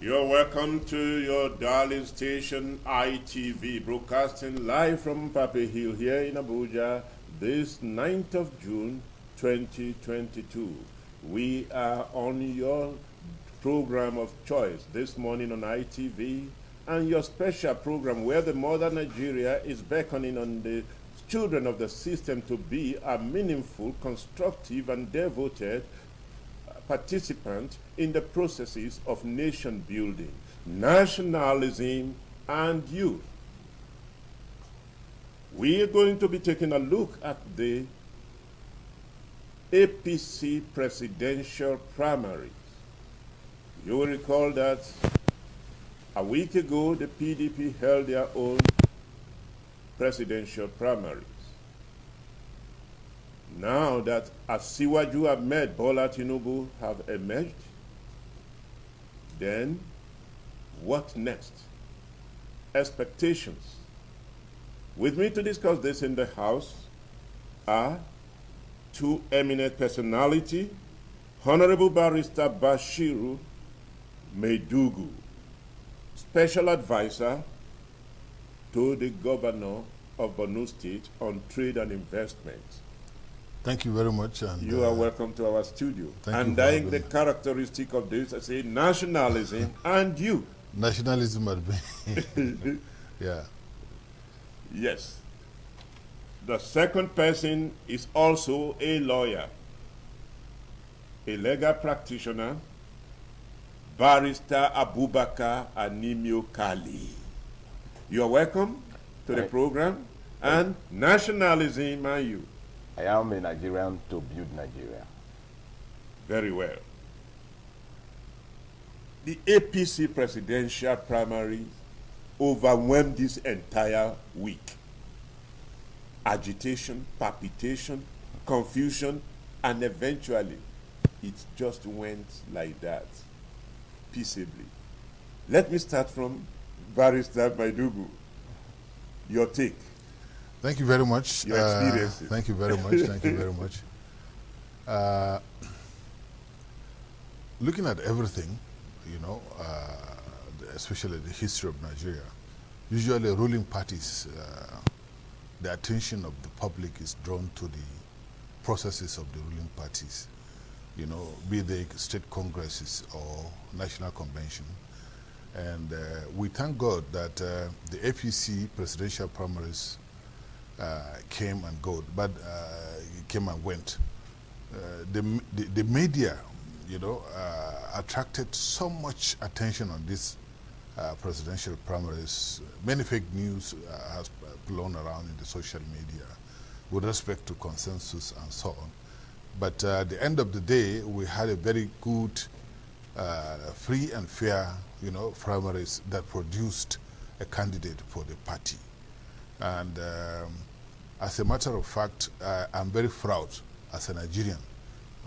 You're welcome to your darling station ITV, broadcasting live from Pape Hill here in Abuja this 9th of June 2022. We are on your program of choice this morning on ITV and your special program where the mother Nigeria is beckoning on the children of the system to be a meaningful, constructive, and devoted participant in the processes of nation building, nationalism, and youth. We are going to be taking a look at the APC presidential primaries. You will recall that a week ago, the PDP held their own presidential primaries. Now that Asiwaju Ahmed Bola Tinubu have emerged, then what next? Expectations. With me to discuss this in the House are two eminent personalities, Honorable Barrister Bashiru Meidugu, Special Advisor to the Governor of Borno State on Trade and Investment. Thank you very much. And you are welcome to our studio. And the characteristic of this, I say nationalism and you. Nationalism and me. Yeah. Yes. The second person is also a lawyer, a legal practitioner, Barrister Abubakar Animio Kali. You are welcome to the program. And nationalism and you. I am a Nigerian to build Nigeria. Very well. The APC presidential primary overwhelmed this entire week. Agitation, palpitation, confusion, and eventually it just went like that, peaceably. Let me start from Barrister Meidugu. Your take. Thank you very much. Your experiences. Thank you very much. Thank you very much. Looking at everything, you know, especially the history of Nigeria, usually ruling parties, the attention of the public is drawn to the processes of the ruling parties, you know, be they state congresses or national convention. And we thank God that the APC presidential primaries came and go, but came and went. The media, you know, attracted so much attention on this presidential primaries. Many fake news has blown around in the social media with respect to consensus and so on. But at the end of the day, we had a very good, free and fair, you know, primaries that produced a candidate for the party. And as a matter of fact, I'm very proud as a Nigerian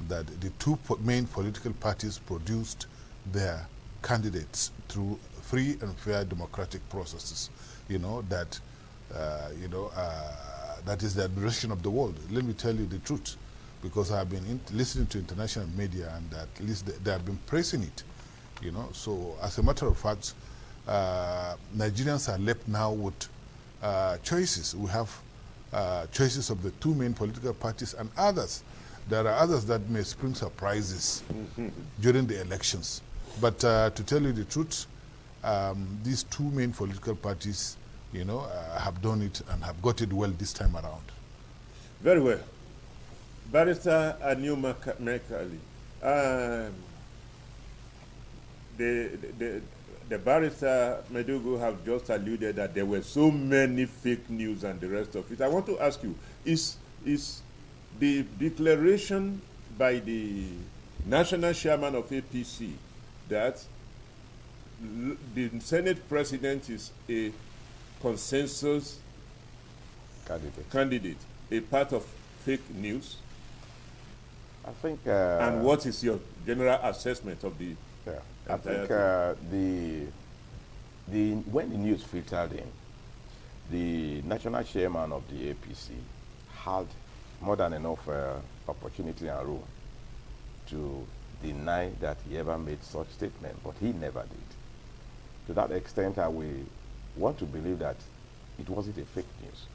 that the two main political parties produced their candidates through free and fair democratic processes. You know, that, that is the admiration of the world. Let me tell you the truth, because I've been listening to international media and at least they have been praising it. You know, so as a matter of fact, Nigerians are left now with choices. We have choices of the two main political parties and others. There are others that may spring surprises during the elections. But to tell you the truth, these two main political parties, you know, have done it and have got it well this time around. Very well. Barrister Aniu Mekali, the Barrister Meidugu have just alluded that there were so many fake news and the rest of it. I want to ask you, is the declaration by the national chairman of APC that the Senate president is a consensus candidate a part of fake news? I think... and what is your general assessment of the... Yeah, I think when the news filtered in, the national chairman of the APC had more than enough opportunity and room to deny that he ever made such statement, but he never did. To that extent, I will want to believe that it wasn't a fake news.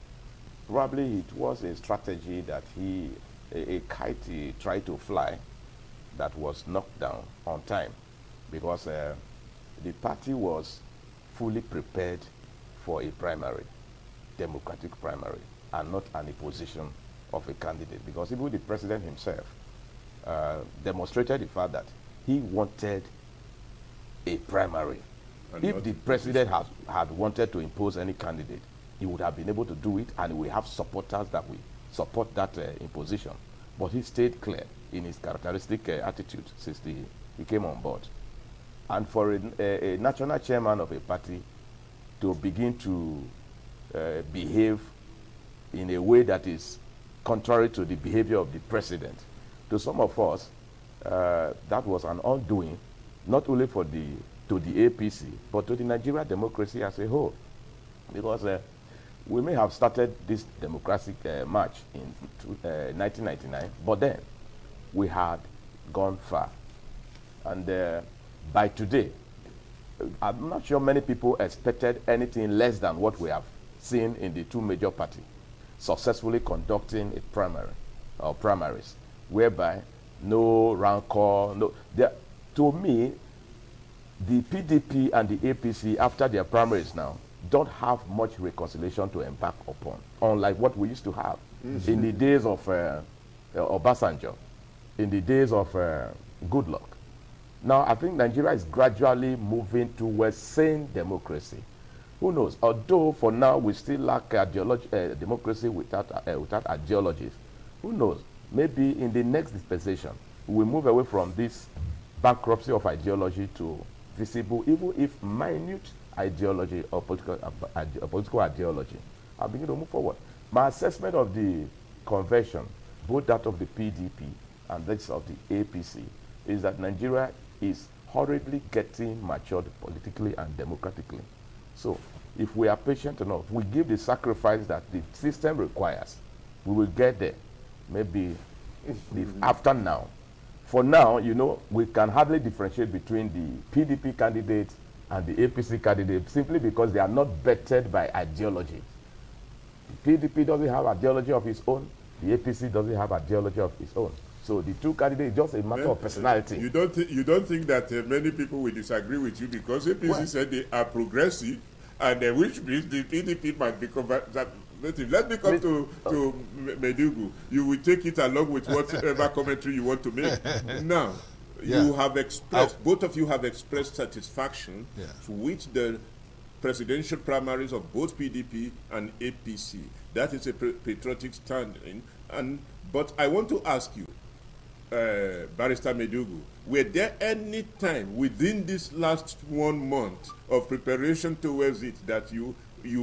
Probably it was a strategy that a kite he tried to fly that was knocked down on time, because the party was fully prepared for a primary, democratic primary, and not an imposition of a candidate. Because even the president himself demonstrated the fact that he wanted a primary. And if the president had wanted to impose any candidate, he would have been able to do it, and we have supporters that will support that imposition. But he stayed clear in his characteristic attitude since he came on board. And for a national chairman of a party to begin to behave in a way that is contrary to the behavior of the president, to some of us, that was an undoing, not only to the APC, but to the Nigerian democracy as a whole. Because we may have started this democratic march in 1999, but then we had gone far. And by today, I'm not sure many people expected anything less than what we have seen in the two major parties, successfully conducting a primary or primaries, whereby no rancor, to me, the PDP and the APC, after their primaries now, don't have much reconciliation to embark upon, unlike what we used to have in the days of Obasanjo, in the days of Goodluck. Now, I think Nigeria is gradually moving towards sane democracy. Who knows? Although for now we still lack democracy without ideologies. Who knows? Maybe in the next dispensation, we will move away from this bankruptcy of ideology to visible, even if minute ideology or political ideology. I'll begin to move forward. My assessment of the convention, both that of the PDP and that of the APC, is that Nigeria is hurriedly getting matured politically and democratically. So if we are patient enough, we give the sacrifice that the system requires, we will get there. Maybe after now. For now, you know, we can hardly differentiate between the PDP candidates and the APC candidates simply because they are not vetted by ideology. The PDP doesn't have ideology of its own. The APC doesn't have ideology of its own. So the two candidates, just a matter of personality. You don't think that many people will disagree with you because APC said they are progressive, and which means the PDP might be conservative. Let me come to Medugu. You will take it along with whatever commentary you want to make. Now, you have expressed, both of you have expressed satisfaction with the presidential primaries of both PDP and APC. That is a patriotic standing. But I want to ask you, Barrister Medugu, were there any time within this last 1 month of preparation towards it that you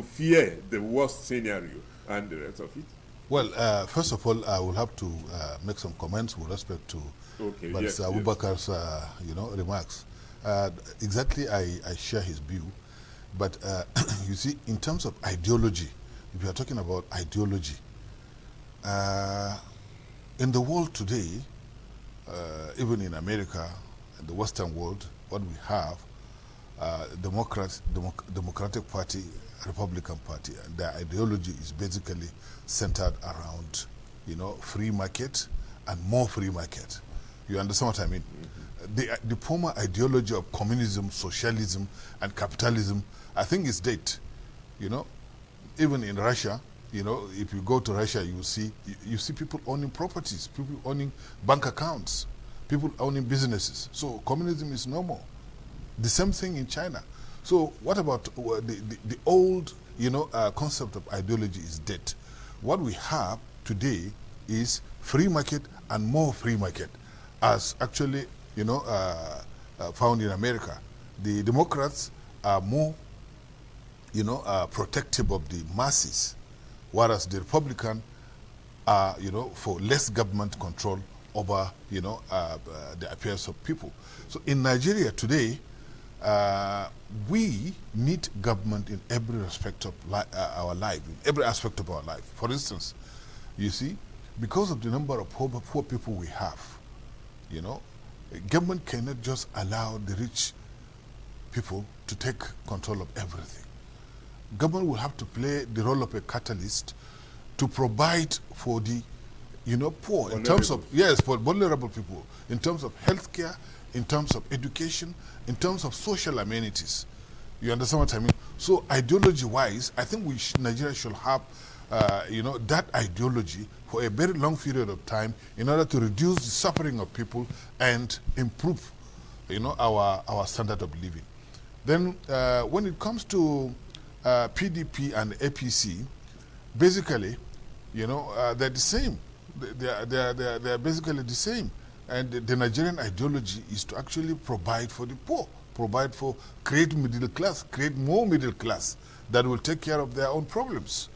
fear the worst scenario and the rest of it? Well, first of all, I will have to make some comments with respect to Barrister Abubakar's remarks. Exactly, I share his view. But you see, in terms of ideology, if you are talking about ideology, in the world today, even in America, in the Western world, what we have, Democratic Party, Republican Party, and their ideology is basically centered around, free market and more free market. You understand what I mean? The former ideology of communism, socialism, and capitalism, I think is dead. Even in Russia, if you go to Russia, you see people owning properties, people owning bank accounts, people owning businesses. So communism is no more. The same thing in China. So what about the old, concept of ideology is dead. What we have today is free market and more free market, as actually, found in America. The Democrats are more, protective of the masses, whereas the Republican are, for less government control over, the affairs of people. So in Nigeria today, we need government in every aspect of our life, in every aspect of our life. For instance, you see, because of the number of poor people we have, government cannot just allow the rich people to take control of everything. Government will have to play the role of a catalyst to provide for the, poor in terms of, yes, for vulnerable people, in terms of healthcare, in terms of education, in terms of social amenities. You understand what I mean? So ideology-wise, I think Nigeria should have, that ideology for a very long period of time in order to reduce the suffering of people and improve, our standard of living. Then when it comes to PDP and APC, basically, they're the same. They're basically the same. And the Nigerian ideology is to actually provide for the poor, create middle class, create more middle class that will take care of their own problems.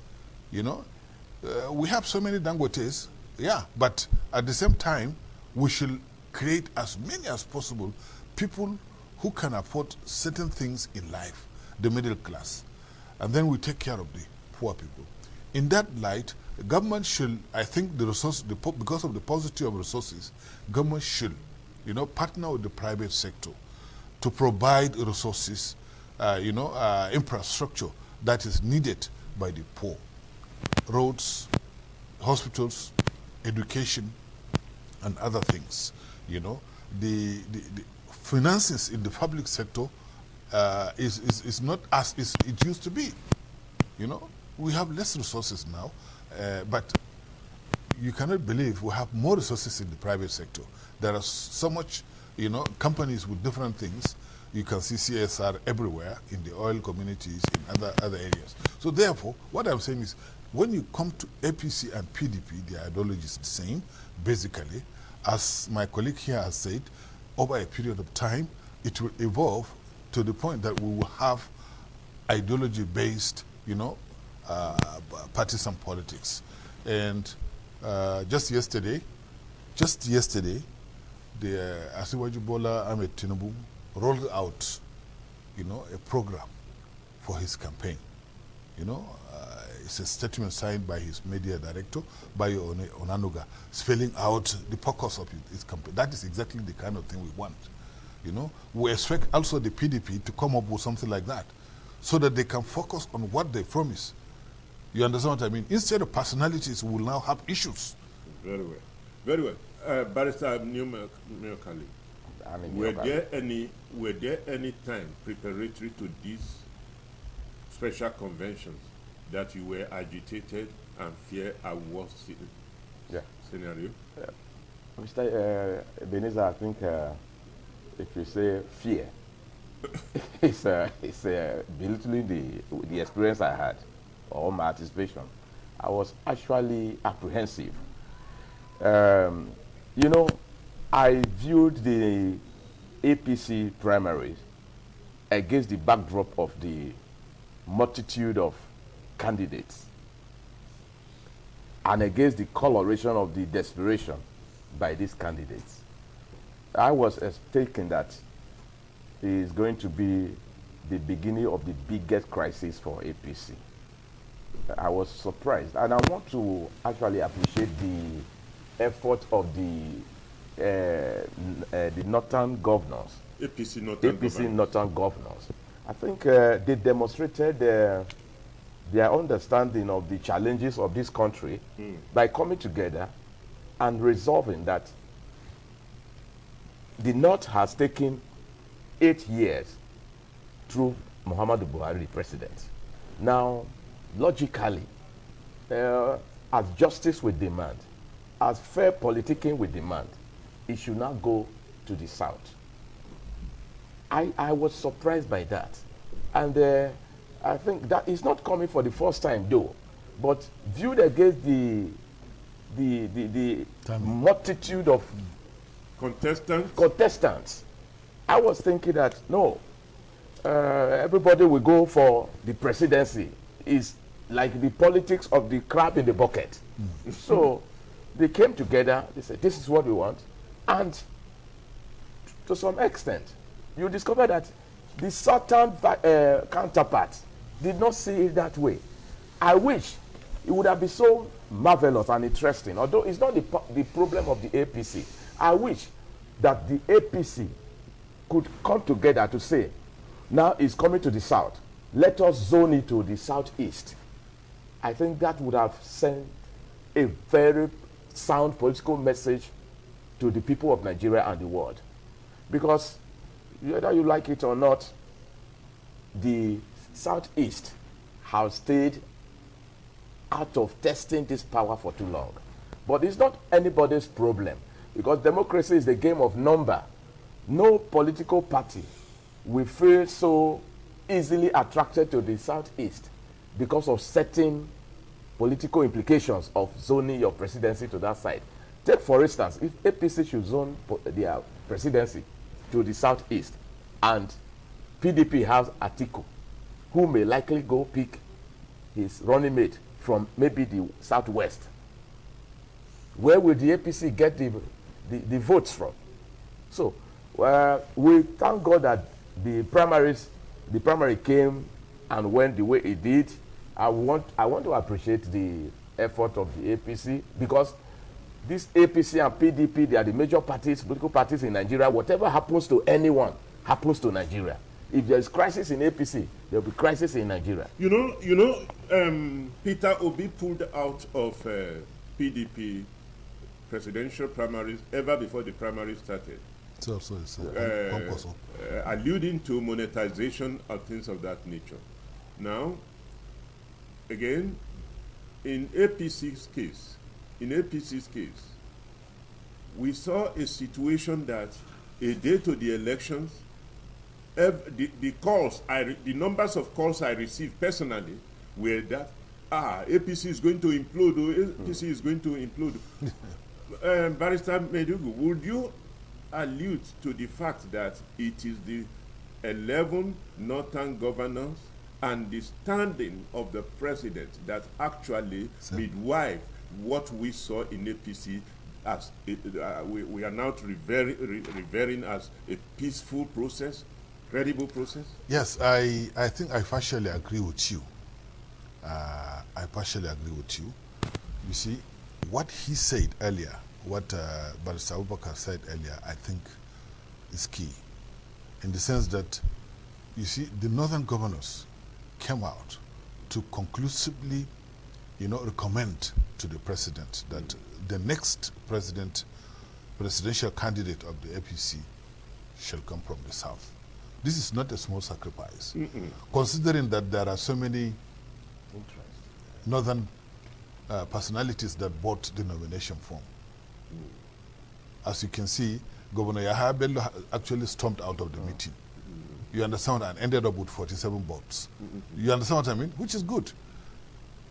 We have so many Dangotes, yeah, but at the same time, we should create as many as possible people who can afford certain things in life, the middle class. And then we take care of the poor people. In that light, the government should, I think, because of the paucity of resources, government should, partner with the private sector to provide resources, infrastructure that is needed by the poor. Roads, hospitals, education, and other things. The finances in the public sector is not as it used to be. We have less resources now, but you cannot believe we have more resources in the private sector. There are so much, companies with different things. You can see CSR everywhere in the oil communities, in other areas. So therefore, what I'm saying is, when you come to APC and PDP, the ideology is the same, basically. As my colleague here has said, over a period of time, it will evolve to the point that we will have ideology-based, partisan politics. And just yesterday, the Asiwaju Bola Ahmed Tinubu rolled out, a program for his campaign. It's a statement signed by his media director, Bayo Onanuga, spelling out the purpose of his campaign. That is exactly the kind of thing we want. We expect also the PDP to come up with something like that, so that they can focus on what they promise. You understand what I mean? Instead of personalities, we will now have issues. Very well. Very well. Barrister Newmakali, were there any time preparatory to these special conventions that you were agitated and fear a worse scenario? Mr. Ebenezer, I think if you say fear, it's belittling the experience I had or my anticipation. I was actually apprehensive. I viewed the APC primaries against the backdrop of the multitude of candidates and against the coloration of the desperation by these candidates. I was thinking that it is going to be the beginning of the biggest crisis for APC. I was surprised, and I want to actually appreciate the effort of the northern governors, APC northern governors. I think they demonstrated their understanding of the challenges of this country by coming together and resolving that the North has taken 8 years through Muhammadu Buhari, the president. Now, logically, as justice will demand, as fair politicking will demand, it should not go to the South. I was surprised by that. And I think that is not coming for the first time, though, but viewed against the multitude of contestants, I was thinking that, no, everybody will go for the presidency. It's like the politics of the crab in the bucket. So they came together, they said, this is what we want. And to some extent, you discover that the southern counterparts did not see it that way. I wish it would have been so marvelous and interesting, although it's not the problem of the APC. I wish that the APC could come together to say, now it's coming to the south. Let us zone it to the southeast. I think that would have sent a very sound political message to the people of Nigeria and the world. Because whether you like it or not, the southeast has stayed out of testing this power for too long. But it's not anybody's problem, because democracy is the game of number. No political party will feel so easily attracted to the southeast because of certain political implications of zoning your presidency to that side. Take, for instance, if APC should zone their presidency to the southeast, and PDP has Atiku, who may likely go pick his running mate from maybe the southwest, where will the APC get the votes from? So we thank God that the primary came and went the way it did. I want to appreciate the effort of the APC, because this APC and PDP, they are the major parties, political parties in Nigeria. Whatever happens to anyone happens to Nigeria. If there is crisis in APC, there will be crisis in Nigeria. Peter Obi pulled out of PDP presidential primaries ever before the primaries started. So it's alluding to monetization of things of that nature. Now, again, in APC's case, we saw a situation that a day to the elections, the numbers of calls I received personally were that APC is going to implode, APC is going to implode. Barrister Medugu, would you allude to the fact that it is the 11 northern governors and the standing of the president that actually midwife what we saw in APC as we are now revering as a peaceful process, credible process? Yes, I think I partially agree with you. You see, what he said earlier, what Barrister Abubakar said earlier, I think is key, in the sense that, you see, the northern governors came out to conclusively, recommend to the president that the next presidential candidate of the APC shall come from the south. This is not a small sacrifice, considering that there are so many northern personalities that bought the nomination form. As you can see, Governor Yahya Bello actually stormed out of the meeting. You understand, and ended up with 47 votes. You understand what I mean? Which is good.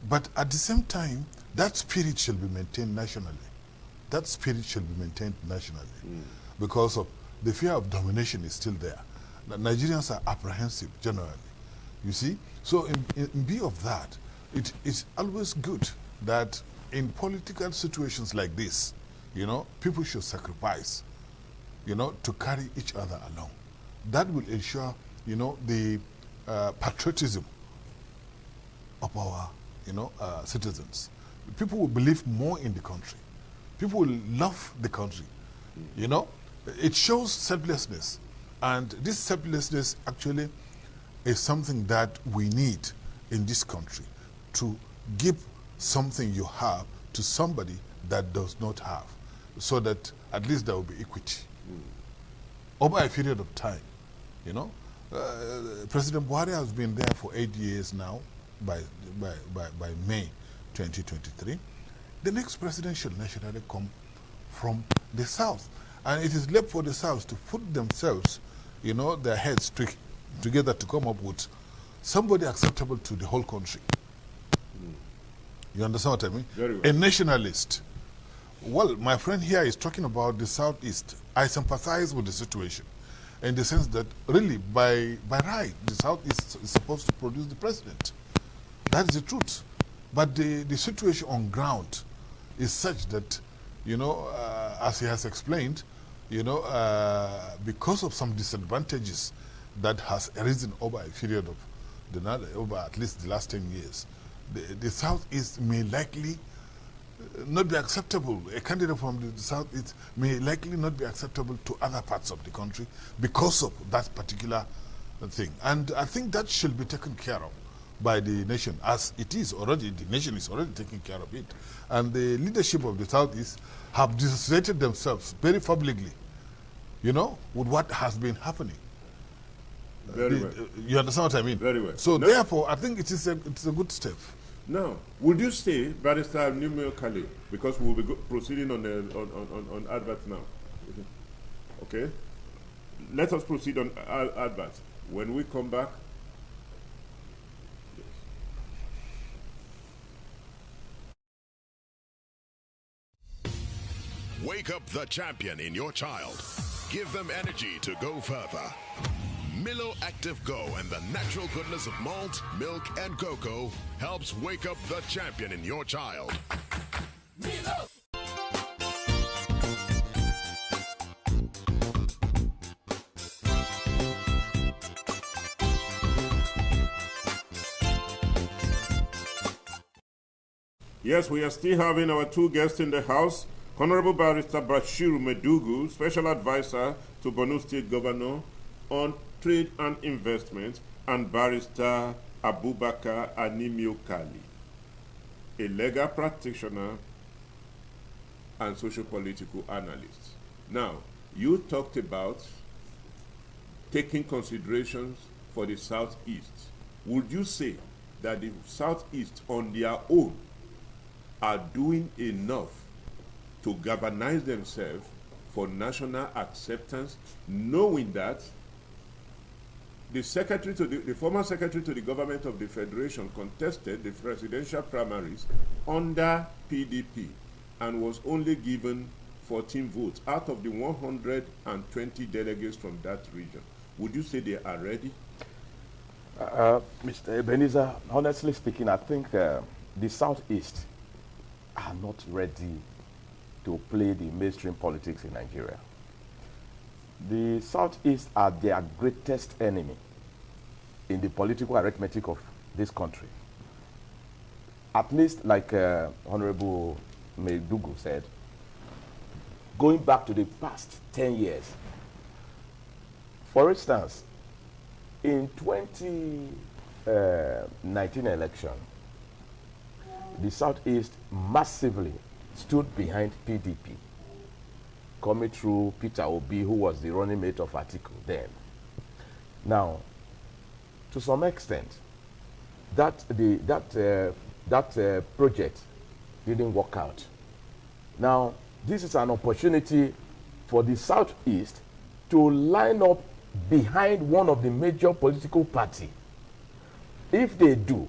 But at the same time, that spirit shall be maintained nationally. Because of the fear of domination is still there. The Nigerians are apprehensive generally. You see? So in view of that, it's always good that in political situations like this, people should sacrifice, to carry each other along. That will ensure, the patriotism of our, citizens. People will believe more in the country. People will love the country. It shows selflessness. And this selflessness actually is something that we need in this country, to give something you have to somebody that does not have, so that at least there will be equity. Over a period of time, President Buhari has been there for 8 years now, by May 2023. The next president should naturally come from the south. And it is left for the south to put themselves, their heads together to come up with somebody acceptable to the whole country. You understand what I mean? Very well. A nationalist. Well, my friend here is talking about the southeast. I sympathize with the situation, in the sense that really, by right, the southeast is supposed to produce the president. That is the truth. But the situation on ground is such that, as he has explained, because of some disadvantages that has arisen over a period of over at least the last 10 years, the southeast may likely not be acceptable. A candidate from the southeast may likely not be acceptable to other parts of the country because of that particular thing. And I think that should be taken care of by the nation, as it is already. The nation is already taking care of it. And the leadership of the Southeast have dissociated themselves very publicly, you know, with what has been happening. Very well. You understand what I mean? Very well. So now, therefore, I think it's a good step. Now, would you say, Barrister numerically, because we will be proceeding on adverts now, okay? Let us proceed on adverts. When we come back, wake up the champion in your child. Give them energy to go further. Milo Active Go and the natural goodness of malt, milk, and cocoa helps wake up the champion in your child. Milo! yes, we are still having our two guests in the house. Honorable Barrister Bashiru Medugu, Special Advisor to Borno State Governor on Trade and Investment, and Barrister Abubakar Animio Kali, a legal practitioner and socio-political analyst. Now, you talked about taking considerations for the Southeast. Would you say that the Southeast on their own are doing enough to galvanize themselves for national acceptance, knowing that the former secretary to the government of the Federation contested the presidential primaries under PDP and was only given 14 votes out of the 120 delegates from that region? Would you say they are ready? Mr. Ebenezer, honestly speaking, I think the Southeast are not ready to play the mainstream politics in Nigeria. The Southeast are their greatest enemy in the political arithmetic of this country. At least, like Honorable Medugu said, going back to the past 10 years. For instance, in 2019 election, the Southeast massively stood behind PDP, coming through Peter Obi, who was the running mate of Atiku then. Now, to some extent, that project didn't work out. Now, this is an opportunity for the Southeast to line up behind one of the major political parties. If they do,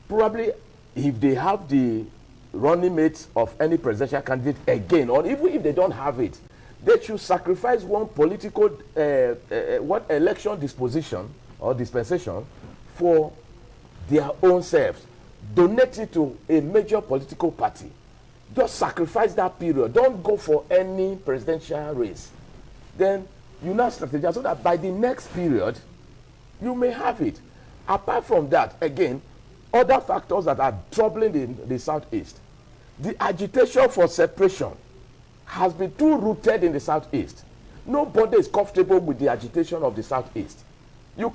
probably if they have the running mates of any presidential candidate again, or even if they don't have it, they should sacrifice one political election disposition or dispensation for their own selves. Donate it to a major political party. Just sacrifice that period. Don't go for any presidential race. Then you now strategize so that by the next period, you may have it. Apart from that, again, other factors that are troubling the Southeast. The agitation for separation has been too rooted in the Southeast. Nobody is comfortable with the agitation of the Southeast. You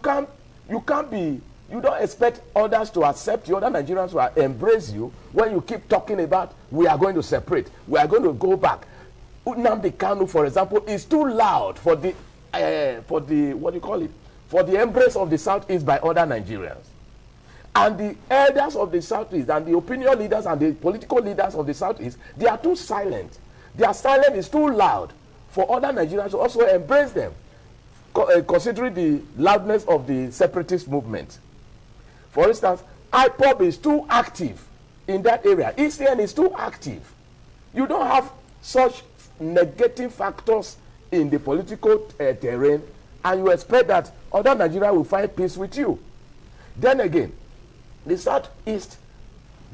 don't expect others to accept you, other Nigerians will embrace you when you keep talking about we are going to separate, we are going to go back. Nnamdi Kanu, for example, is too loud for the embrace of the Southeast by other Nigerians. And the elders of the Southeast and the opinion leaders and the political leaders of the Southeast, they are too silent. Their silence is too loud for other Nigerians to also embrace them, considering the loudness of the separatist movement. For instance, IPOB is too active in that area. ECN is too active. You don't have such negative factors in the political terrain, and you expect that other Nigeria will find peace with you. Then again, the Southeast,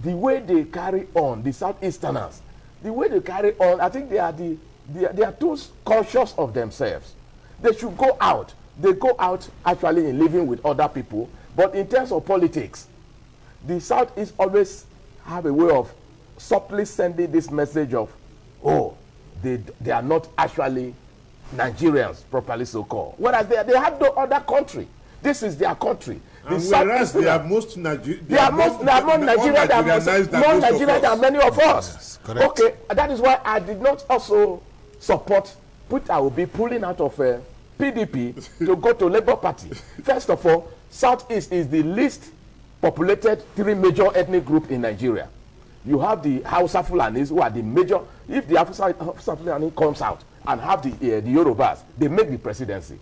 the way they carry on, the Southeasterners, the way they carry on, I think they are too conscious of themselves. They should go out. They go out actually in living with other people, but in terms of politics, the Southeast always have a way of subtly sending this message of, oh, they are not actually Nigerians, properly so-called. Whereas they have no other country. This is their country. And whereas they are most Nigerian, they are more Nigerian than many of us. Yes, correct. Okay, that is why I did not also support Peter Obi pulling out of PDP to go to Labour Party. First of all, Southeast is the least populated 3 major ethnic group in Nigeria. You have the Hausa Fulanis, who are the major. If the Hausa Fulani comes out and have the Yorubas, they make the presidency.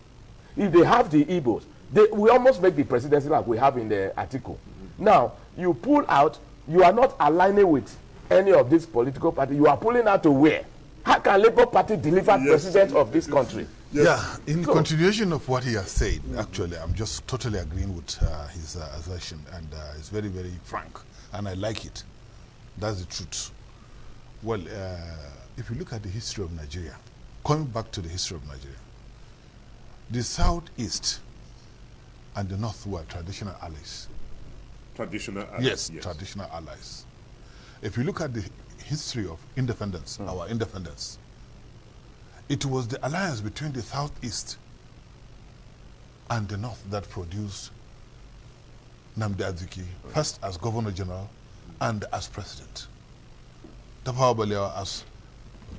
If they have the Igbos, we almost make the presidency like we have in the article. Now, you pull out, you are not aligning with any of these political parties. You are pulling out to where? How can Labour Party deliver president of this country? Yeah, in continuation of what he has said, actually, I'm just totally agreeing with his assertion, and it's very, very frank, and I like it. That's the truth. Well, if you look at the history of Nigeria, coming back to the history of Nigeria, the Southeast and the North were traditional allies. Traditional allies? Yes, traditional allies. If you look at the history of independence, our independence, it was the alliance between the Southeast and the North that produced Nnamdi Azikiwe, first as Governor General and as President. Tafawa Balewa as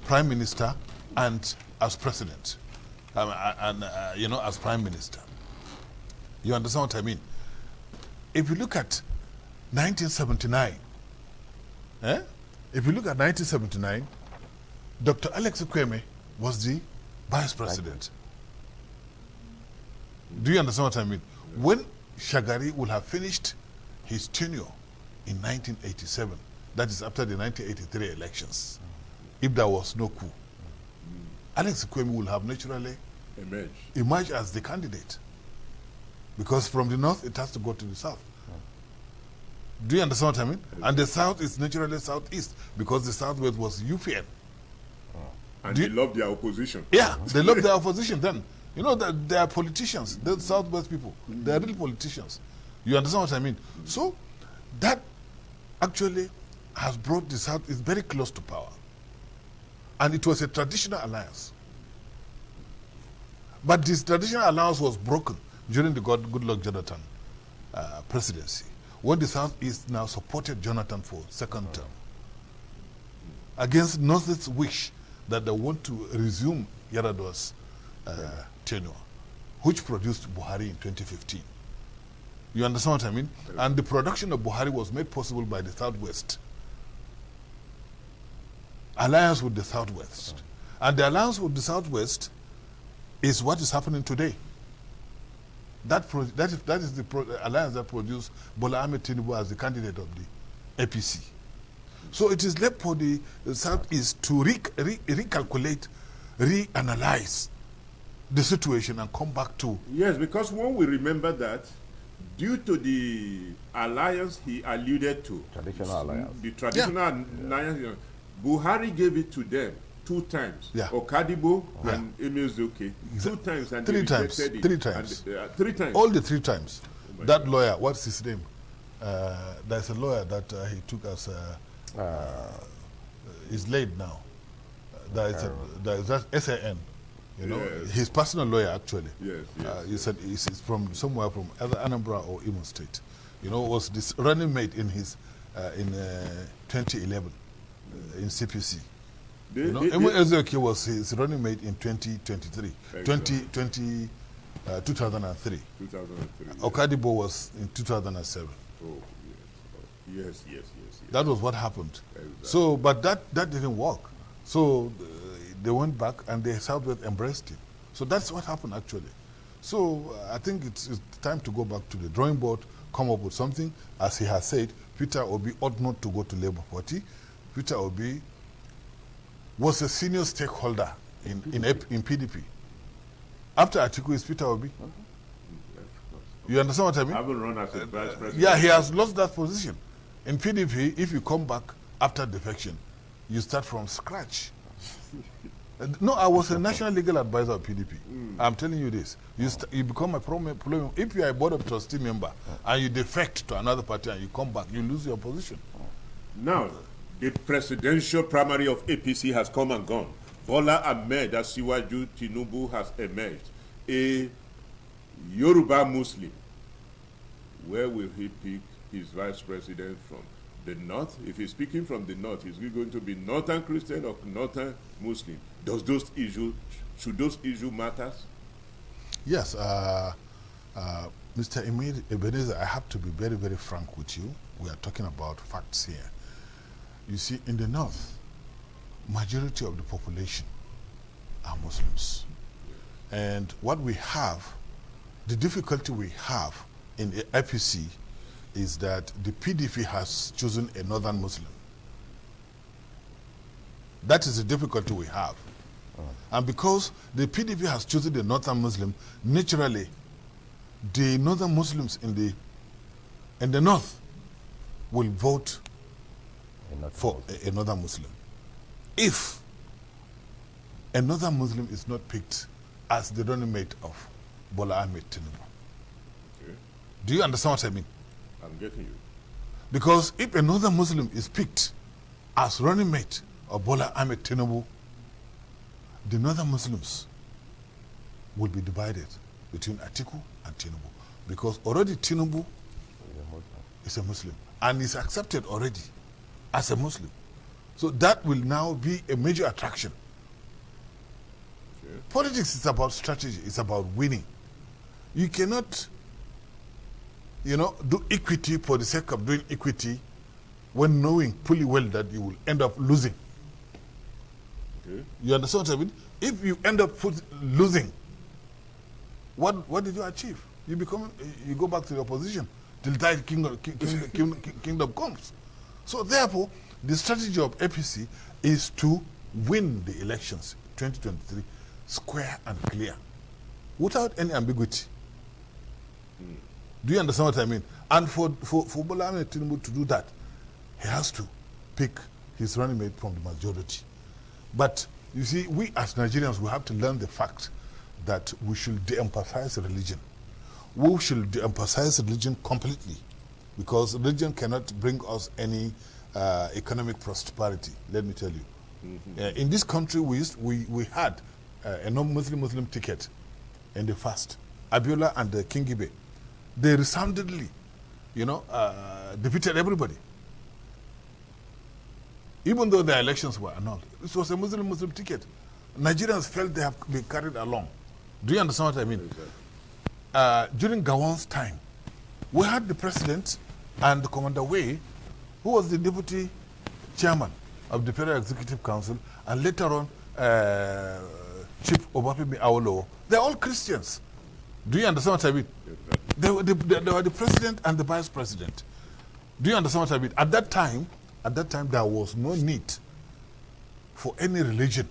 Prime Minister and as President, as Prime Minister. You understand what I mean? If you look at 1979, if you look at 1979, Dr. Alex Ekweme was the Vice President. Do you understand what I mean? When Shagari would have finished his tenure in 1987, that is after the 1983 elections, if there was no coup, Alex Ekweme will have naturally emerged as the candidate. Because from the North, it has to go to the South. Do you understand what I mean? And the South is naturally Southeast, because the Southwest was UPN. And they love their opposition. Yeah, they love their opposition then. You know, that they are politicians. They're Southwest people. They are real politicians. You understand what I mean? So, that actually has brought the South, is very close to power. And it was a traditional alliance. But this traditional alliance was broken during the Goodluck Jonathan presidency, when the Southeast now supported Jonathan for second term, against North's wish that they want to resume Yar'Adua's tenure, which produced Buhari in 2015. You understand what I mean? And the production of Buhari was made possible by the Southwest. Alliance with the Southwest. And the alliance with the Southwest is what is happening today. That is the alliance that produced Bola Ahmed Tinubu as the candidate of the APC. So it is left for the Southeast to recalculate, reanalyze the situation and come back to... Yes, because when we remember that, due to the alliance he alluded to, traditional alliance, the traditional alliance, Buhari gave it to them 2 times. Yeah. Okadibo and Emil Zoke. 2 times and 3 they times. rejected it. 3 times. And, 3 times. All the 3 times. That lawyer, what's his name? There's a lawyer that he took as is laid now. There is that SAN. You know, his personal lawyer actually. Yes. He said he's from somewhere from either Anambra or Imo State. You know, was this running mate in his in 2011 in CPC. You know, Emo Ezeoke was his running mate in 2023, exactly. 2003. 2003. Okadibo was in 2007. Oh, yes. That was what happened. Exactly. So, but that didn't work. So they went back and the Southwest embraced him. So that's what happened actually. So I think it's time to go back to the drawing board, come up with something. As he has said, Peter Obi ought not to go to Labour Party. Peter Obi was a senior stakeholder in PDP. After Atiku is Peter Obi. You understand what I mean? I haven't run as a vice president. Yeah, he has lost that position. In PDP, if you come back after defection, you start from scratch. No, I was a national legal advisor of PDP. I'm telling you this. You become a problem. If you are a board of trustee member and you defect to another party and you come back, you lose your position. Now, the presidential primary of APC has come and gone. Bola Ahmed Asiwaju Tinubu has emerged. A Yoruba Muslim, where will he pick his vice president from? The North? If he's speaking from the North, is he going to be Northern Christian or Northern Muslim? Should those issues matter? Yes, Mr. Ebenezer, I have to be very, very frank with you. We are talking about facts here. You see, in the North, majority of the population are Muslims. And what we have, the difficulty we have in the APC is that the PDP has chosen a Northern Muslim. That is the difficulty we have. And because the PDP has chosen the Northern Muslim, naturally, the Northern Muslims in the North will vote for another Muslim. If another Muslim is not picked as the running mate of Bola Ahmed Tinubu. Okay. Do you understand what I mean? I'm getting you. Because if another Muslim is picked as running mate of Bola Ahmed Tinubu, the Northern Muslims will be divided between Atiku and Tinubu. Because already Tinubu is a Muslim and is accepted already as a Muslim. So that will now be a major attraction. Okay. Politics is about strategy, it's about winning. You cannot, do equity for the sake of doing equity when knowing fully well that you will end up losing. Okay. You understand what I mean? If you end up losing, what did you achieve? You go back to the opposition till the kingdom comes. So therefore, the strategy of APC is to win the elections 2023 square and clear, without any ambiguity. Do you understand what I mean? And for Bola Ahmed Tinubu to do that, he has to pick his running mate from the majority. But you see, we as Nigerians, we have to learn the fact that we should de-emphasize religion. We should de-emphasize religion completely, because religion cannot bring us any economic prosperity, let me tell you. Mm-hmm. In this country, we had a non-Muslim ticket in the first. Abiola and Kingibe, they resoundingly, defeated everybody. Even though the elections were annulled, it was a Muslim ticket. Nigerians felt they have been carried along. Do you understand what I mean? Exactly. During Gowon's time, we had the president and Commander Wei, who was the deputy chairman of the Federal Executive Council, and later on Chief Obafemi Awolowo. They're all Christians. Do you understand what I mean? They were the president and the vice president. Do you understand what I mean? At that time, there was no need for any religion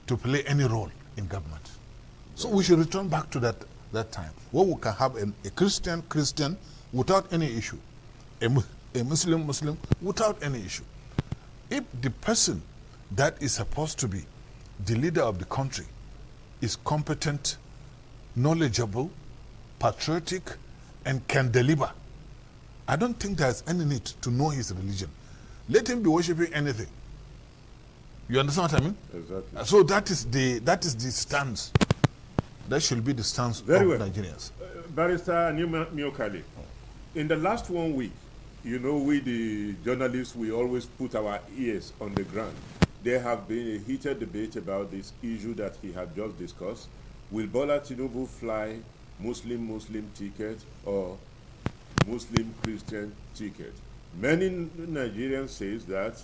to play any role in government. So we should return back to that time, where we can have a Christian without any issue, a Muslim without any issue. If the person that is supposed to be the leader of the country is competent, knowledgeable, patriotic, and can deliver, I don't think there's any need to know his religion. Let him be worshiping anything. You understand what I mean? Exactly. So that is the stance. That should be the stance of Nigerians. Barrister Miokali, in the last 1 week, we the journalists, we always put our ears on the ground. There have been a heated debate about this issue that he had just discussed. Will Bola Tinubu fly Muslim ticket or Muslim Christian ticket? Many Nigerians say that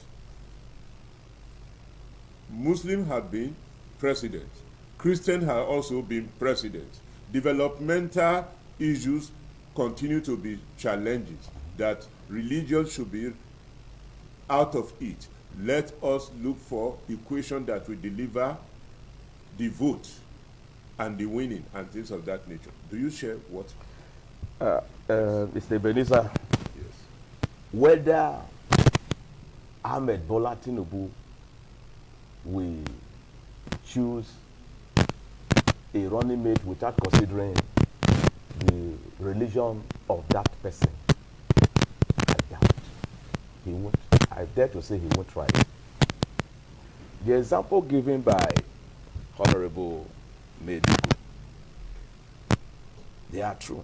Muslim have been president, Christian have also been president. Developmental issues continue to be challenges, that religion should be out of it. Let us look for equation that will deliver the vote and the winning and things of that nature. Do you share what? Mr. Ebenezer, yes. Whether Ahmed Bola Tinubu will choose a running mate without considering the religion of that person, I doubt. He won't. I dare to say he won't try it. The example given by Honorable Mediku They are true.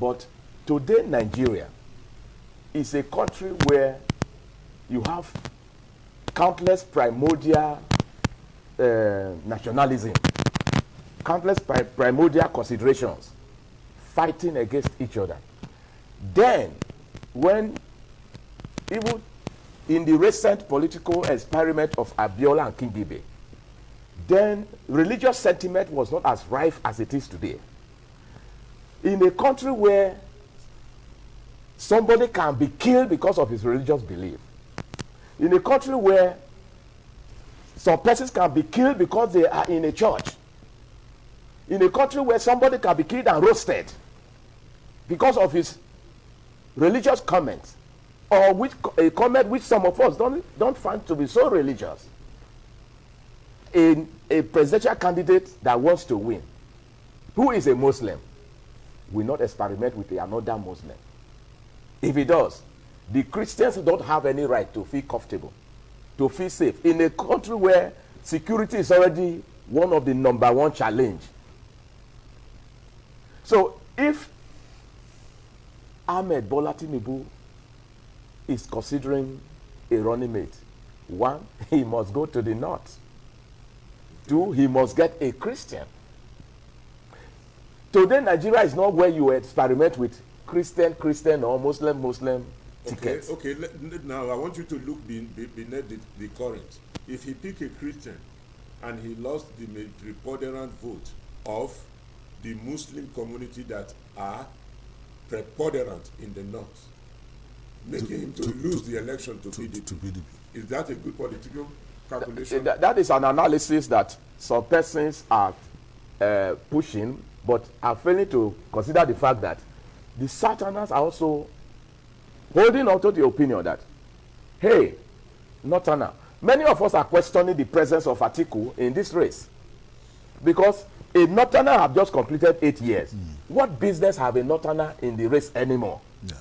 But today, Nigeria is a country where you have countless primordial nationalism, countless primordial considerations fighting against each other. Then, when even in the recent political experiment of Abiola and Kingibe, then religious sentiment was not as rife as it is today. In a country where somebody can be killed because of his religious belief, in a country where some persons can be killed because they are in a church, in a country where somebody can be killed and roasted because of his religious comments, or which a comment which some of us don't find to be so religious, in a presidential candidate that wants to win, who is a Muslim, will not experiment with another Muslim. If he does, the Christians don't have any right to feel comfortable, to feel safe in a country where security is already one of the #1 challenge. So if Ahmed Bola Tinubu is considering a running mate, 1, he must go to the north. 2, he must get a Christian. Today, Nigeria is not where you experiment with Christian or Muslim tickets. Okay, now I want you to look beneath the current. If he picked a Christian and he lost the preponderant vote of the Muslim community that are preponderant in the north, making him to lose the election to PDP. Is that a good political calculation? That is an analysis that some persons are pushing, but are failing to consider the fact that the Southerners are also holding on to the opinion that, hey, Northerner, many of us are questioning the presence of Atiku in this race, because a Northerner have just completed 8 years. What business have a Northerner in the race anymore? Yeah.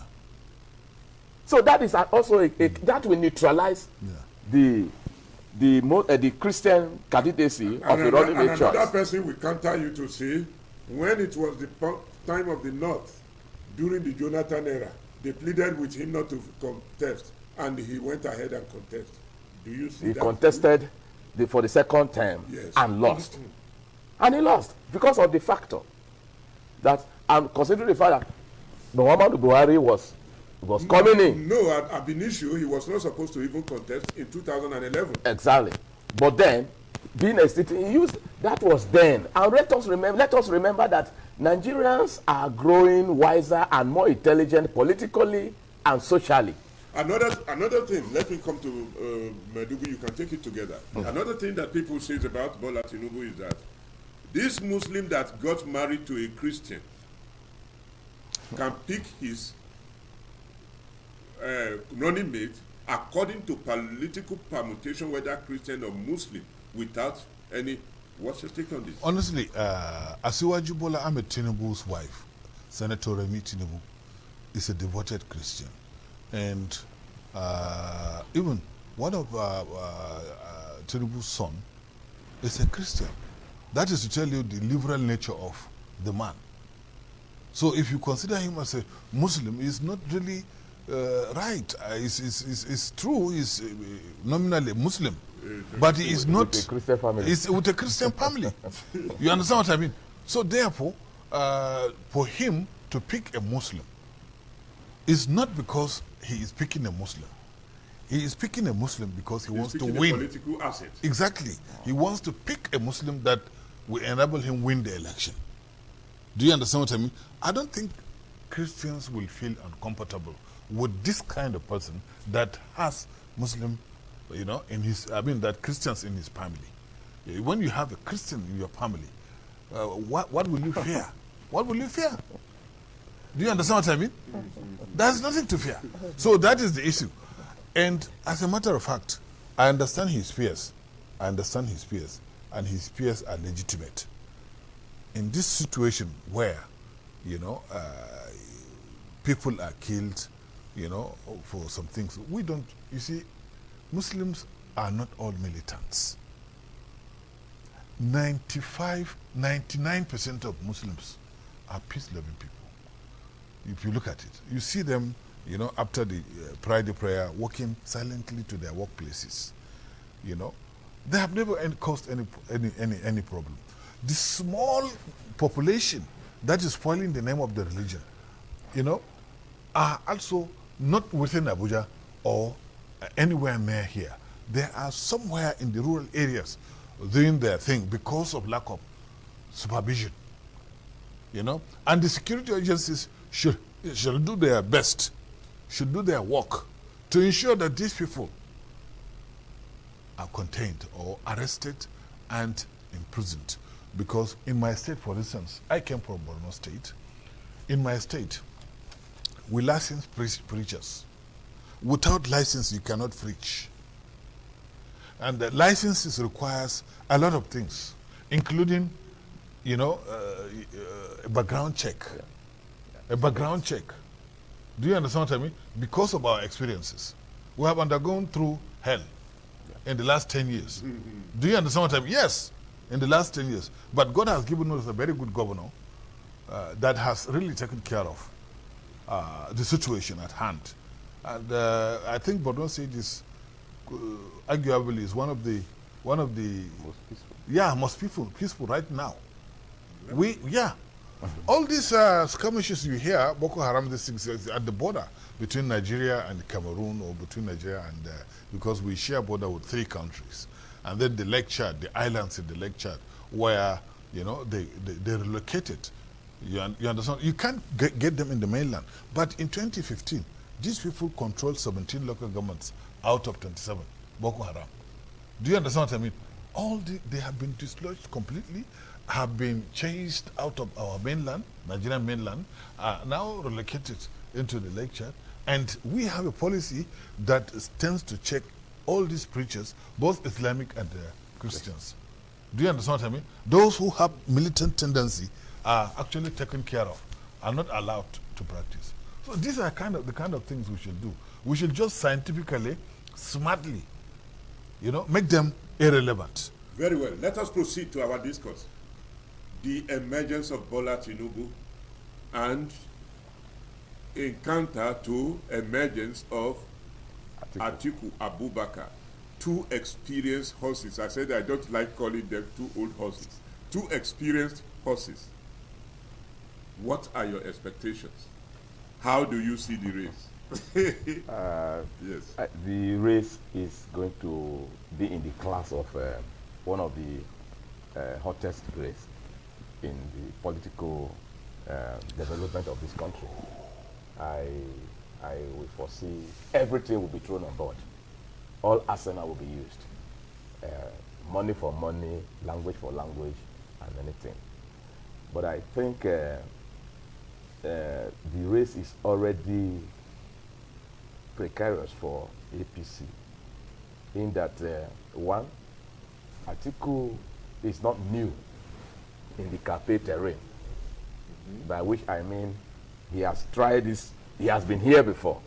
So that is also that will neutralize the Christian candidacy of the running mate choice. Another person will counter you to say, when it was the time of the North, during the Jonathan era, they pleaded with him not to contest, and he went ahead and contested. Do you see that? He contested for the second term, yes, and lost. And he lost because of the factor that, and considering the fact that Muhammadu Buhari was coming in. No, at initio, he was not supposed to even contest in 2011. Exactly. But then, being a state, he used, that was then. And let us remember that Nigerians are growing wiser and more intelligent politically and socially. Another thing, let me come to Medugu, you can take it together. Another thing that people say about Bola Tinubu is that this Muslim that got married to a Christian can pick his running mate according to political permutation, whether Christian or Muslim, without any. What's your take on this? Honestly, Asiwaju Bola Ahmed Tinubu's wife, Senator Remi Tinubu, is a devoted Christian. And even one of Tinubu's son is a Christian. That is to tell you the liberal nature of the man. So if you consider him as a Muslim, he's not really right. It's true, he's nominally Muslim. But he is not with a Christian family. He's with a Christian family. You understand what I mean? So therefore, for him to pick a Muslim is not because he is picking a Muslim. He is picking a Muslim because he wants to win. Political asset. Exactly. He wants to pick a Muslim that will enable him win the election. Do you understand what I mean? I don't think Christians will feel uncomfortable with this kind of person that has Muslim, you know, in his, that Christians in his family. When you have a Christian in your family, what will you fear? What will you fear? Do you understand what I mean? There's nothing to fear. So that is the issue. And as a matter of fact, I understand his fears. I understand his fears. And his fears are legitimate. In this situation where, you know, people are killed, you know, for some things, we don't, you see, Muslims are not all militants. 99% of Muslims are peace-loving people. If you look at it, you see them, you know, after the Friday prayer, walking silently to their workplaces. You know, they have never caused any problem. The small population that is spoiling the name of the religion, you know, are also not within Abuja or anywhere near here. They are somewhere in the rural areas doing their thing because of lack of supervision. You know, and the security agencies should do their best, should do their work to ensure that these people are contained or arrested and imprisoned. Because in my state, for instance, I came from Borno State. In my state, we license preachers. Without license, you cannot preach. And the licenses requires a lot of things, including, you know, a background check. A background check. Do you understand what I mean? Because of our experiences, we have undergone through hell in the last 10 years. Do you understand what I mean? Yes, in the last 10 years. But God has given us a very good governor that has really taken care of the situation at hand. And I think Borno State is arguably is one of the most peaceful. Yeah, most peaceful right now. All these skirmishes you hear, Boko Haram, these things at the border between Nigeria and Cameroon, or between Nigeria and because we share border with 3 countries, and then the Lake Chad, the islands in the Lake Chad, where, you know, they relocated. You understand? You can't get them in the mainland. But in 2015, these people controlled 17 local governments out of 27, Boko Haram. Do you understand what I mean? They have been dislodged completely, have been chased out of our mainland, Nigerian mainland, now relocated into the Lake Chad. And we have a policy that tends to check all these preachers, both Islamic and Christians. Do you understand what I mean? Those who have militant tendency are actually taken care of, are not allowed to practice. So these are the kind of things we should do. We should just scientifically, smartly, you know, make them irrelevant. Very well. Let us proceed to our discourse. The emergence of Bola Tinubu and encounter to emergence of Atiku Abubakar. 2 experienced horses. I said I don't like calling them 2 old horses. 2 experienced horses. What are your expectations? How do you see the race? Yes. The race is going to be in the class of one of the hottest race in the political development of this country. I will foresee everything will be thrown on board. All arsenal will be used. Money for money, language for language, and anything. But I think the race is already precarious for APC in that, one, Atiku is not new in the campaign terrain, by which I mean he has tried this, he has been here before.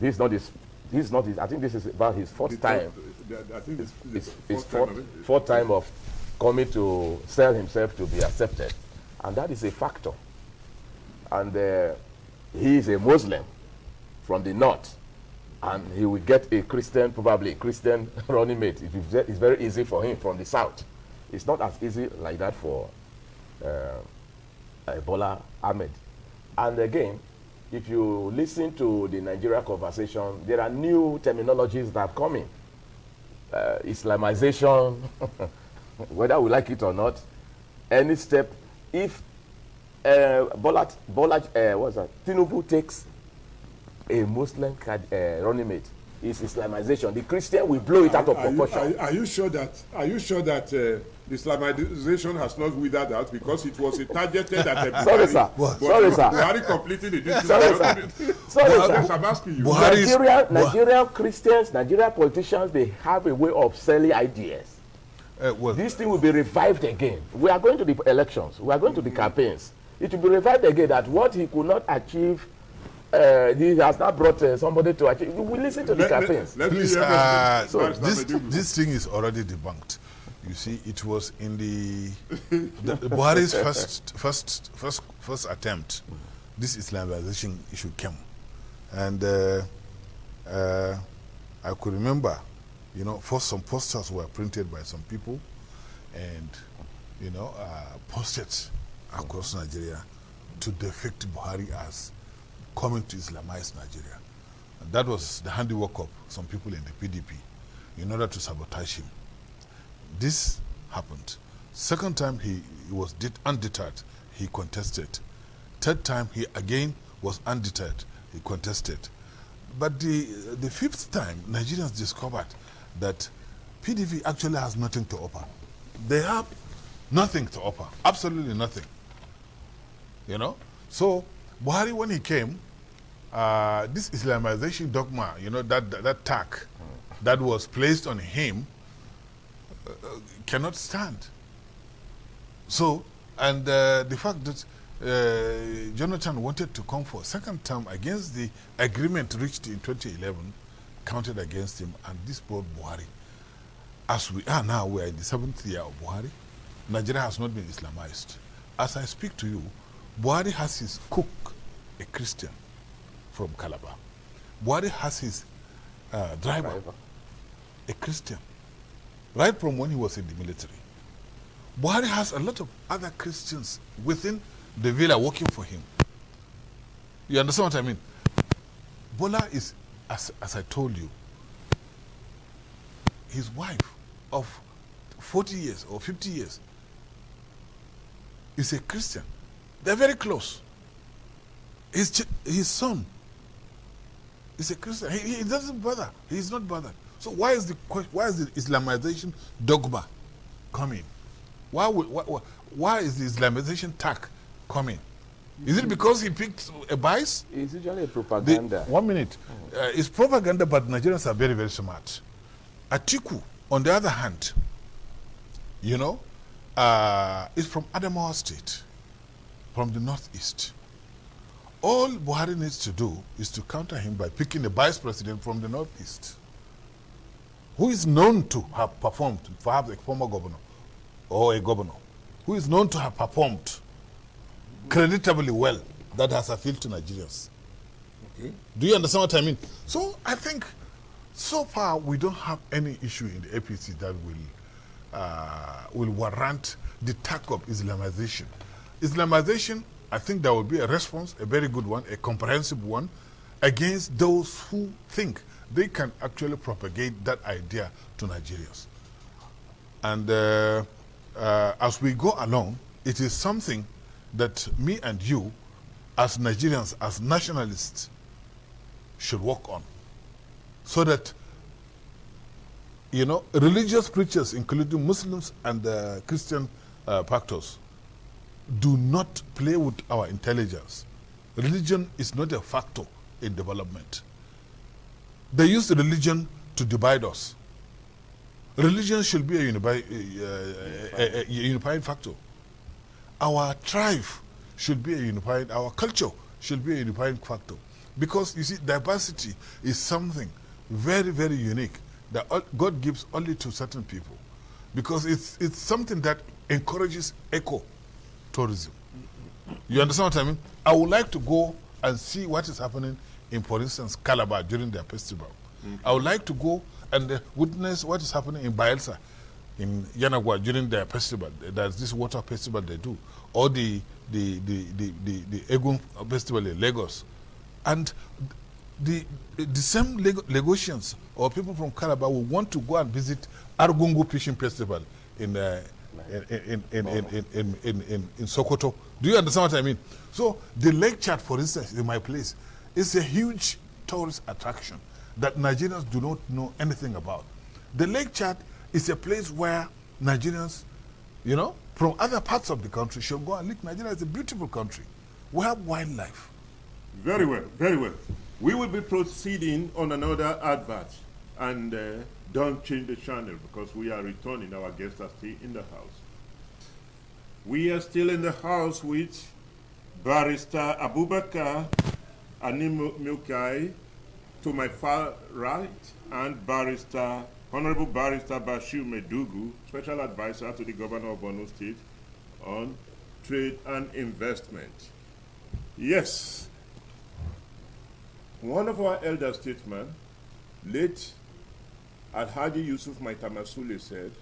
This is not his, I think this is about his 4th time. I think it's fourth time of coming to sell himself to be accepted. And that is a factor. And he is a Muslim from the north. And he will get a Christian, probably a Christian running mate. It's very easy for him from the south. It's not as easy like that for Bola Ahmed. And again, if you listen to the Nigeria conversation, there are new terminologies that have come in. Islamization, whether we like it or not, any step, if Tinubu takes a Muslim running mate, is Islamization. The Christian will blow it out of proportion. Are you sure that Islamization has not withered out, because it was targeted at Buhari? Sorry, sir. Sorry, sir. Buhari completed it. Sorry, sir. Sorry, sir. I'm asking you. Nigerian Christians, Nigerian politicians, they have a way of selling ideas. This thing will be revived again. We are going to the elections. We are going to the campaigns. It will be revived again, that what he could not achieve, he has not brought somebody to achieve. We listen to the campaigns. Please, this thing is already debunked. You see, it was in the Buhari's first attempt, this Islamization issue came. And I could remember, you know, first some posters were printed by some people and, you know, posted across Nigeria to depict Buhari as coming to Islamize Nigeria. And that was the handiwork of some people in the PDP in order to sabotage him. This happened. Second time he was undeterred, he contested. Third time he again was undeterred, he contested. But the fifth time, Nigerians discovered that PDP actually has nothing to offer. They have nothing to offer, absolutely nothing. You know? So Buhari, when he came, this Islamization dogma, you know, that tag that was placed on him cannot stand. So, and the fact that Jonathan wanted to come for a second term against the agreement reached in 2011 counted against him, and this brought Buhari. As we are now, we are in the 7th year of Buhari. Nigeria has not been Islamized. As I speak to you, Buhari has his cook, a Christian from Calabar. Buhari has his driver, a Christian, right from when he was in the military. Buhari has a lot of other Christians within the villa working for him. You understand what I mean? Bola is, as I told you, his wife of 40 years or 50 years is a Christian. They're very close. His son is a Christian. He doesn't bother. He's not bothered. So why is the Islamization dogma coming? Why is the Islamization tag coming? Is it because he picked a bias? It's usually a propaganda. 1 minute. It's propaganda, but Nigerians are very, very smart. Atiku, on the other hand, you know, is from Adamawa State, from the northeast. All Buhari needs to do is to counter him by picking a vice president from the northeast, who is known to have performed, perhaps a former governor or a governor, who is known to have performed creditably well, that has appealed to Nigerians. Okay. Do you understand what I mean? So I think so far we don't have any issue in the APC that will warrant the tag of Islamization. Islamization, I think there will be a response, a very good one, a comprehensive one, against those who think they can actually propagate that idea to Nigerians. And as we go along, it is something that me and you, as Nigerians, as nationalists, should work on. So that, you know, religious preachers, including Muslims and Christian pastors, do not play with our intelligence. Religion is not a factor in development. They use religion to divide us. Religion should be a unifying factor. Our tribe should be a unifying, our culture should be a unifying factor. Because, you see, diversity is something very, very unique that God gives only to certain people. Because it's something that encourages eco-tourism. You understand what I mean? I would like to go and see what is happening in, for instance, Calabar during their festival. I would like to go and witness what is happening in Bayelsa, in Yanagwa during their festival. There's this water festival they do, or the Egun festival in Lagos. And the same Lagosians or people from Calabar will want to go and visit Argungu Fishing Festival in Sokoto. Do you understand what I mean? So the lake chat, for instance, in my place, is a huge tourist attraction that Nigerians do not know anything about. The lake chat is a place where Nigerians, you know, from other parts of the country should go and look. Nigeria is a beautiful country. We have wildlife. Very well, very well. We will be proceeding on another advert. And don't change the channel because we are returning. Our guests are still in the house. We are still in the house with Barrister Abubakar Animilkai to my far right, and Honorable Barrister Bashir Medugu, Special Advisor to the Governor of Borno State on Trade and Investment. Yes. One of our elder statesmen, late Alhaji Yusuf Maitamasule, said,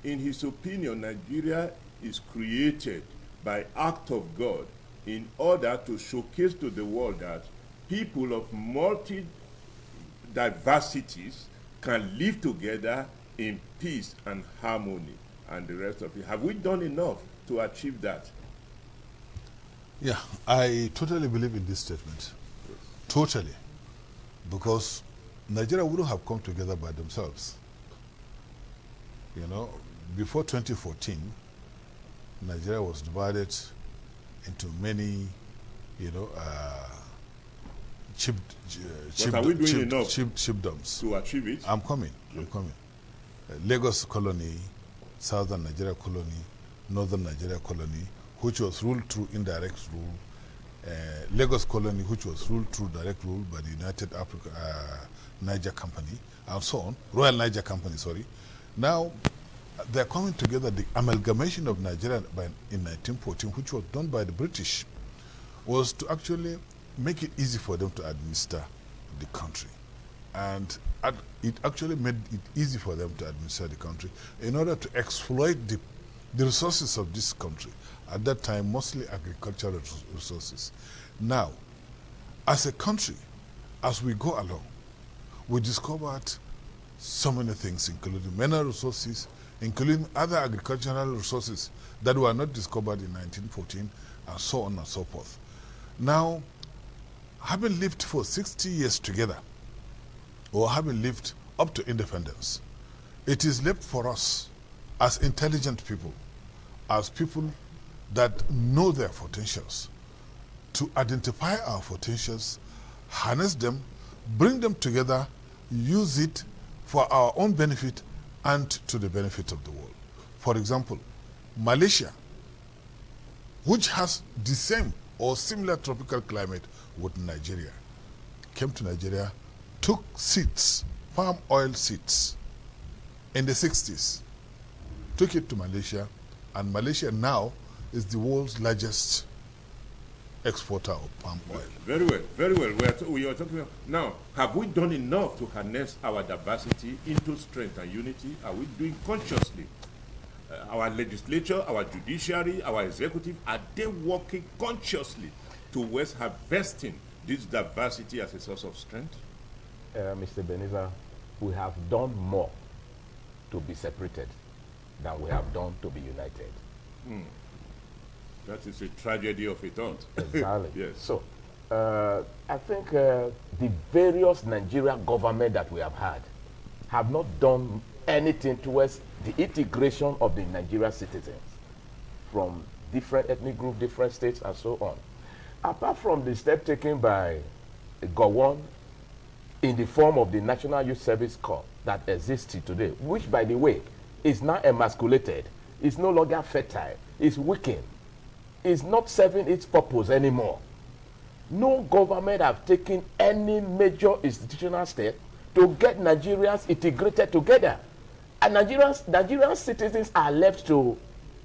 in his opinion, Nigeria is created by act of God in order to showcase to the world that people of multi-diversities can live together in peace and harmony and the rest of it. Have we done enough to achieve that? Yeah, I totally believe in this statement. Totally. Because Nigeria wouldn't have come together by themselves. You know, before 2014, Nigeria was divided into many, you know, chiefdoms. To achieve it? I'm coming. Lagos colony, Southern Nigeria colony, Northern Nigeria colony, which was ruled through indirect rule. Lagos colony, which was ruled through direct rule by the United Africa Niger Company, and so on. Royal Niger Company, sorry. Now, they're coming together. The amalgamation of Nigeria in 1914, which was done by the British, was to actually make it easy for them to administer the country. And it actually made it easy for them to administer the country in order to exploit the resources of this country. At that time, mostly agricultural resources. Now, as a country, as we go along, we discovered so many things, including mineral resources, including other agricultural resources that were not discovered in 1914, and so on and so forth. Now, having lived for 60 years together, or having lived up to independence, it is left for us as intelligent people, as people that know their potentials, to identify our potentials, harness them, bring them together, use it for our own benefit and to the benefit of the world. For example, Malaysia, which has the same or similar tropical climate with Nigeria, came to Nigeria, took seeds, palm oil seeds, in the 60s, took it to Malaysia, and Malaysia now is the world's largest exporter of palm oil. Very well, very well. We are talking about, now, have we done enough to harness our diversity into strength and unity? Are we doing consciously? Our legislature, our judiciary, our executive, are they working consciously towards harvesting this diversity as a source of strength? Mr. Beniza, we have done more to be separated than we have done to be united. That is a tragedy of a thought. Exactly. Yes. So, I think the various Nigerian government that we have not done anything towards the integration of the Nigerian citizens from different ethnic groups, different states, and so on. Apart from the step taken by Gowon in the form of the National Youth Service Corps that exists today, which, by the way, is now emasculated, is no longer fertile, is weakened, is not serving its purpose anymore. No government have taken any major institutional step to get Nigerians integrated together. And Nigerian citizens are left to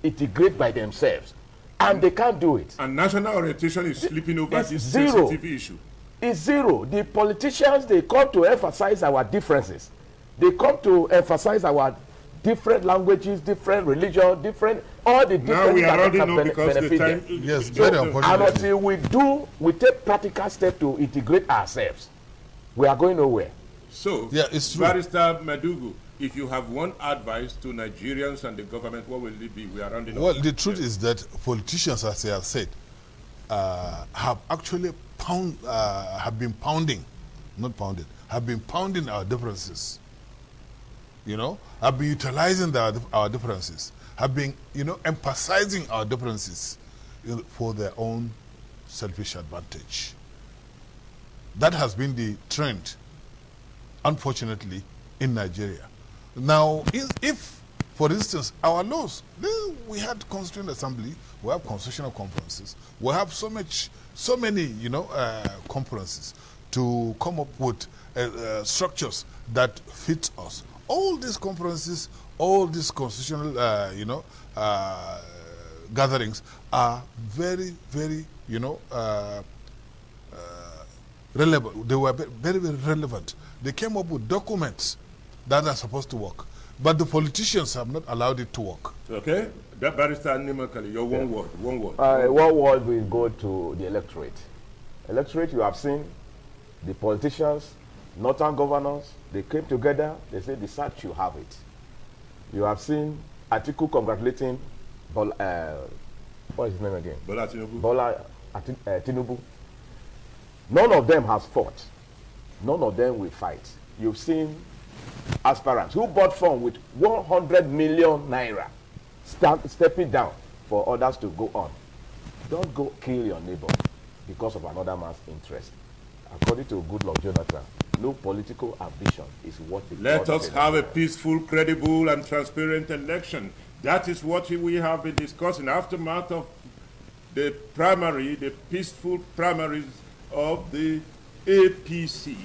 integrate by themselves. And they can't do it. And national orientation is slipping over this sensitive issue. It's zero. The politicians, they come to emphasize our differences. They come to emphasize our different languages, different religion, different, all the different now we are already know because the time. Yes, very unfortunately. And until we take practical steps to integrate ourselves, we are going nowhere. So, yeah, it's true. Barrister Madugu, if you have one advice to Nigerians and the government, what will it be? We are rounding up. Well, the truth is that politicians, as they have said, have actually have been pounding our differences. You know, have been utilizing our differences, have been, you know, emphasizing our differences, you know, for their own selfish advantage. That has been the trend, unfortunately, in Nigeria. Now, if for instance, our laws, we had Constituent Assembly, we have constitutional conferences, we have so many, you know, conferences to come up with structures that fit us. All these conferences, all these constitutional, you know, gatherings are very, very you know, relevant. They were very, very relevant. They came up with documents that are supposed to work, but the politicians have not allowed it to work. Okay, that Barrister Nimakali, your one word, one word. One word will go to the electorate. Electorate, you have seen the politicians, northern governors, they came together, they said the SAT should have it. You have seen Atiku congratulating what is his name again? Bola Tinubu. Tinubu. None of them has fought. None of them will fight. You've seen aspirants who bought form with 100 million naira stepping down for others to go on. Don't go kill your neighbor because of another man's interest. According to Goodluck Jonathan, no political ambition is what the Let us have a peaceful, credible, and transparent election. That is what we have been discussing. Aftermath of the primary, the peaceful primaries of the APC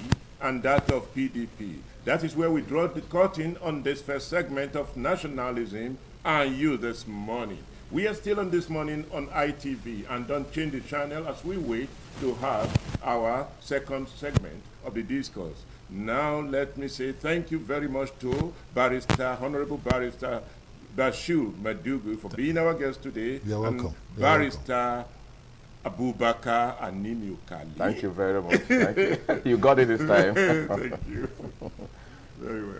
and that of PDP. That is where we draw the curtain on this first segment of Nationalism and You this morning. We are still on this morning on ITV, and don't change the channel as we wait to have our second segment of the discourse. Now let me say thank you very much to Honorable Barrister Bashir Madugu for being our guest today. You're welcome. Barrister Abubakar Animi Ukali. Thank you very much. Thank you. You got it this time. Thank you. Very well.